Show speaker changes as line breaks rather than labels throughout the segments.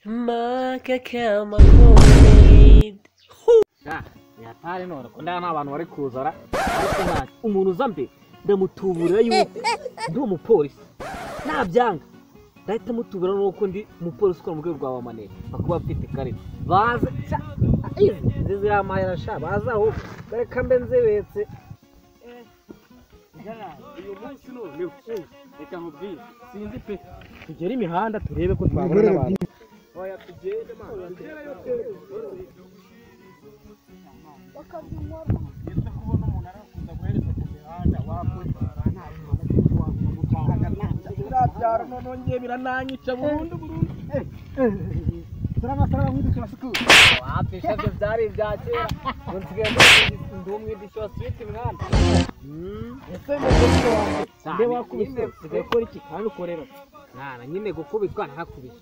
Maka kama komeid.
Yatari none ko ndana abantu bari kuzara ariko nta umuntu uzambe ndamutubura yuko ndi umupolisi nabyanga ndahita mutubura nuko ndi umupolisi ko mu rwego rwa Bamane bakuba bafite karita baza izi yamayira sha baza aho reka mbe nzebetse uyu munsi none reka nkubwiye sinzi pe tugere imihanda turebe ko twabona n'abantu oya tugende mana Yenda kubona umuntu arakuza guhereza ku mihanda wakwitwara nta birabyara none ngiye birananyica burundu turabasaba mwidisha sikuru wapesha byo byari ibyakera nsigende ndumwidisha street mwana ese nde wakubise sigakora iki kandi ukorera nana nyine gukubitwa ntakubise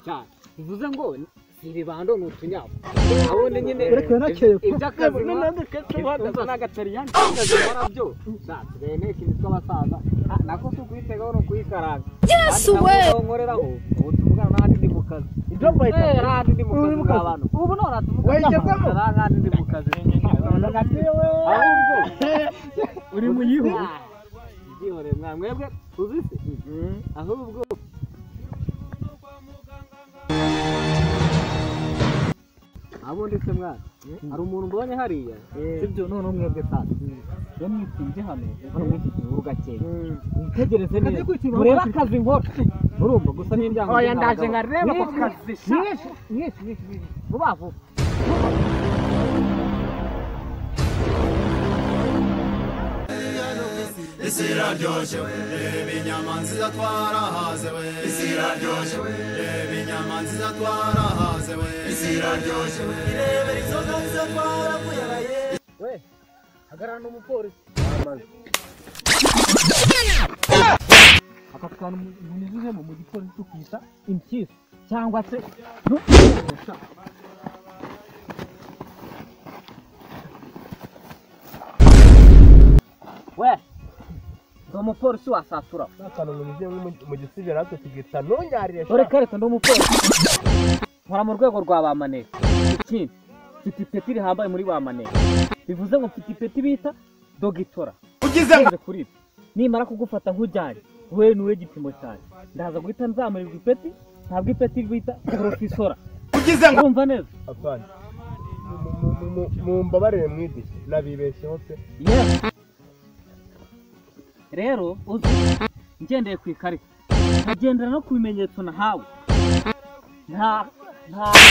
cyane bivuze ngo ibibando nutunyabo abone nyine ibyakazi n'agaketo n'agatariyani byo satubene kinitwa basaza nako sukwitega no kuyikaranga
Yes we
nkoreraho utuvugana n'andi ndi mu kazi ibyo bayita n'andi ndi mu kazi abantu ubu none atuvugana n'andi ndi mu kazi ahubwo uri mu yihu igihore mwebwe uzise ahubwo abundi se mwana hari umuntu mbonye hariya sibyo none mwebwe sasa yo mwitsinze hano mwitsinze urugakeye witegereze neza urebe akazi nkora urumva gusa n'indyango oya ndaje ngareba ko kazi nyinshi vuba vuba
Isiraryoshe ibinyamazi zatwarahaze we Isiraryoshe ibinyamazi zatwarahaze we Isiraryoshe irebera inzoga zatwara kuyaraye
we hagarana umupolisi akakana munizuzemo mu gipolisi tukita impyisi cyangwa se we umupolisi wasatura
nakano munije mu gisivira natwe tugita nonyarire
ore kareta ndo umupolisi nkora mu rwego rwa Bamane ikindi mfite ipeti rihambaye muri Bamane bivuze ngo mfite ipeti bita dogitora ugize kuri nimara kugufata nk'ujyanye we nuwe gipimo cyane ndaza guhita nzamurirwa ipeti ntabwo ipeti bita profesora ugize ngo umva neza
afanye mu mbabarire mwidishe nabibesheho pe
rero uzi ngendeye ku ikarita nkagendera no ku bimenyetso nahawe nta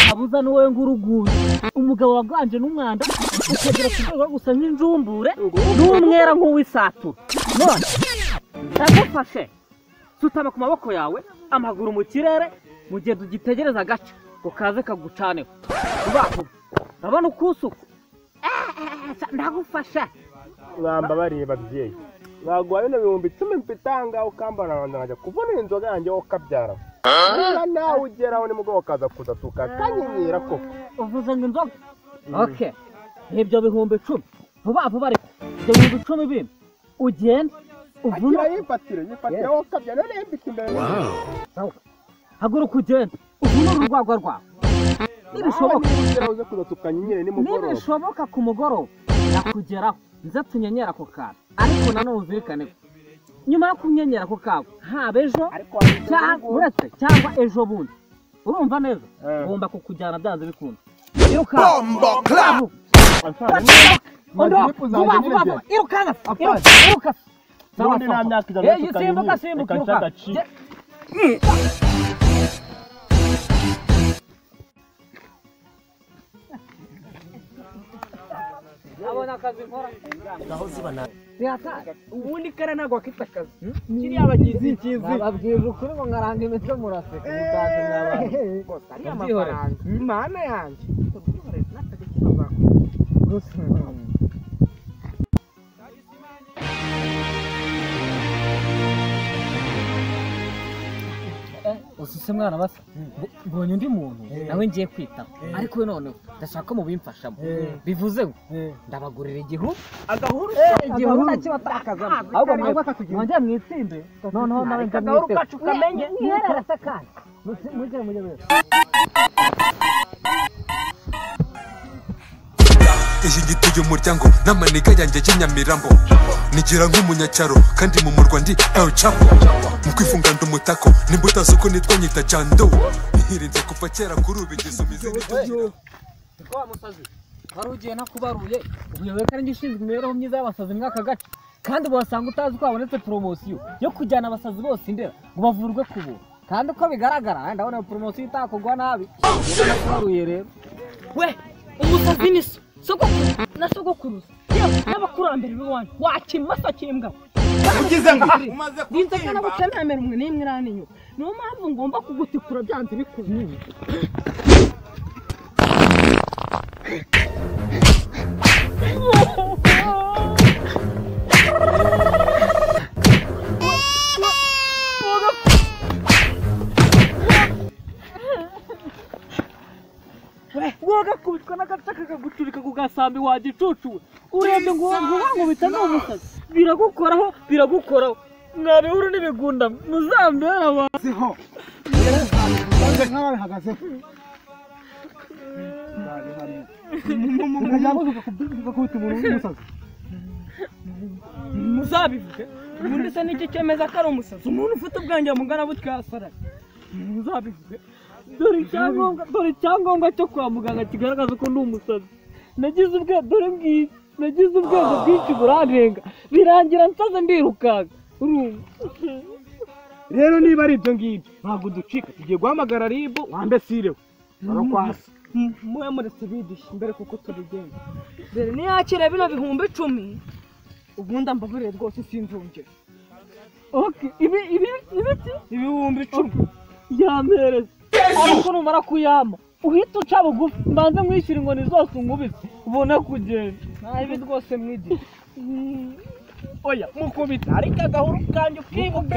kabuza n'uwe nguruguye umugabo waganje n'umwanda ukagera ku rwego gusa nk'injumbure n'umwera nk'uw'isatura none ndagufashe sutama ku maboko yawe amaguru mu kirere mu gihe tugitegereza agace ngo kaze kagucaneho ubaho urabona ukusuku ndagufasha
bambabariye babyeyi bagwaye na 10,000 mpitanga ukambara ndajya kuvuna inzoga yanjye okabyara nawe ugeraho ni mugo kaza kuza tukakanyinyira koko
uvuze ngo inzoga okay ibyo 10,000 vuba vuba ariko ibyo 10,000 bimwe ugenda uvuna
yifatire okabyara none mbiki imbere
haguruka ugenda uvuna urwagwa rwawe nibishoboka
uze kuza tukanyinyire ni mugoroba
nibishoboka ku mugoroba nakugeraho nza tunyenyera ako kantu ariko nanone uzirikane nyuma yo kunyenyera ako kawe haba ejo cyangwa ejo bundi urumva neza ugomba kukujyana byanze bikunda iruka simbuka abona akazi nkora
Gaho zibana.
ubundi kare nagwa akita akazi kiri abagizi ikizi bababwije ukuri ngo ngaranga imitwe muraseka mutazi n'abandi ari amafaranga imana yanjye usise mwana basa mbonye undi muntu nawe ngiye kwitaho ariko noneho ndashaka mu bimfashamo bivuze ngo ndabagurira igihuru agahuru igihuru nakibatakazamo ahubwo mwongeye mwitsinde noneho nawe ndamwite agahuru kacu kamenye niherera se kandi mujye wese
Iyi gituye umuryango n'amaniga yanjye y'Inyamirambo nigira nk'umunyacyaro kandi mu murwa ndi El Chapo mu kwifunga ndi umutako nimbuta soko nitwa nyita Jando ihirinze kuva kera kuri ubigize umizini
Kwa musazi warugiye nakubaruye ubuyoboye kandi ushinzwe imibereho myiza y'abasazi muri aka gace kandi wasanga utazi ko habonetse promosiyo yo kujyana abasazi bose indera ngo bavurwe ku buntu kandi uko bigaragara ndabona promosiyo itakugwa nabi nakubaruye rero
we umusazi ni sogokuru na sogokuruza yewe n'abakurambere b'iwanyu wakimasa kimbwa
ugize ngo
binze kana butemera umwe n'imwe raninyo niyo mpamvu ngomba kugutikura byanze bikunyuye
woga kubitwa n'agataka kagucurika kugasambi wagicucuwe urebye ngo nkubita n'umusazi biragukoraho mwabihuru n'ibigunda muzambera
siho nk'aho bihagaze
muzabivuge ubundi se n'iki cyemeza ko ari umusazi umuntu ufite ubwenge mugana butyasaraye muzabivuge dore icyangombwa cyo kwa muganga kigaragaza ko ndi umusazi nagize ubwenge bwinshi burandenga birangira nsaze ndirukanka
rero niba ari ibyo ngibyo ntabwo ducika tugiye guhamagara RIB wambe sireho barakwasa
muwe muretse bidisha imbere kuko tubigenda dore niyakira bino bihumbi 10 ubundi ambaburiye rwose sinzongera
ibihumbi 10 yampereza ariko numara kuyama uhita uca bugufi mbanze mwishyura inkoni zose unkubise ubone kugenda
nabi rwose mwidi
oya mukubita ariko agahuru kanjye ukibuka